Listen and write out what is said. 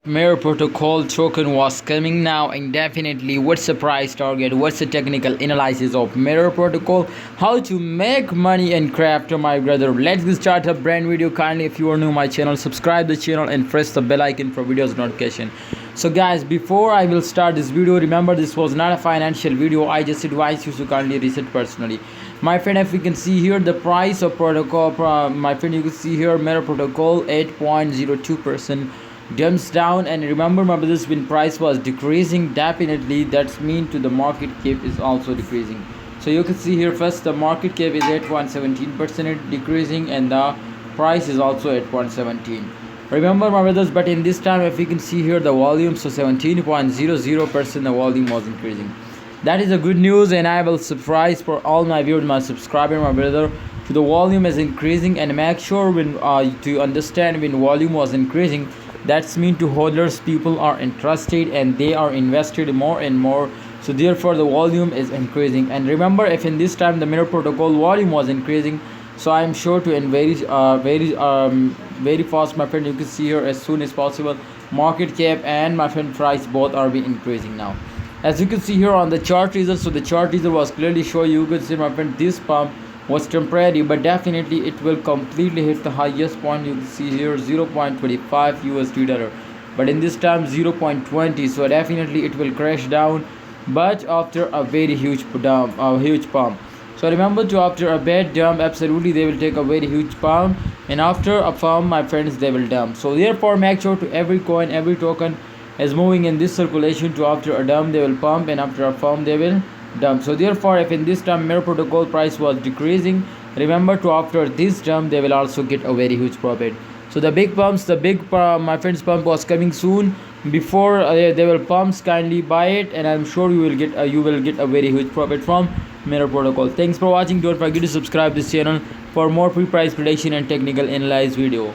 MIR protocol token was coming now indefinitely. What's the price target? What's the technical analysis of MIR protocol? How to make money and crypto, my brother. Let's get started a brand video. Kindly, if you are new to my channel, subscribe the channel and press the bell icon for videos notification. So guys, before I will start this video, remember this was not a financial video. I just advise you to kindly research personally. My friend, if you can see here the price of protocol, my friend, you can see here MIR protocol 8.02% dumps down. And remember my brothers, when price was decreasing, definitely that's mean to the market cap is also decreasing. So you can see here first the market cap is 8.17% decreasing and the price is also 8.17. Remember my brothers, but in this time if you can see here the volume, so 17.00% the volume was increasing. That is a good news, and I will surprise for all my viewers, my subscriber, my brother, to the volume is increasing. And make sure when to understand when volume was increasing, that's mean to holders, people are interested and they are invested more and more, so therefore the volume is increasing. And remember, if in this time the MIR protocol volume was increasing, so I am sure to in very fast, my friend, you can see here as soon as possible market cap and my friend price both are be increasing now. As you can see here on the chart result, so the chart result was clearly show you could see, my friend, this pump was temporary, but definitely it will completely hit the highest point. You can see here 0.25 USD dollar, but in this time 0.20, so definitely it will crash down, but after a very huge dump, a huge pump. So remember, to after a bad dump, absolutely they will take a very huge pump, and after a pump, my friends, they will dump. So therefore make sure to every coin, every token is moving in this circulation. To after a dump they will pump, and after a pump they will dump. So therefore if in this time MIR protocol price was decreasing, remember to after this dump they will also get a very huge profit. So the big pumps, the big my friends pump was coming soon. Before they will pumps, kindly buy it, and I'm sure you will get a very huge profit from MIR protocol. Thanks for watching. Don't forget to subscribe this channel for more pre-price prediction and technical analysis video.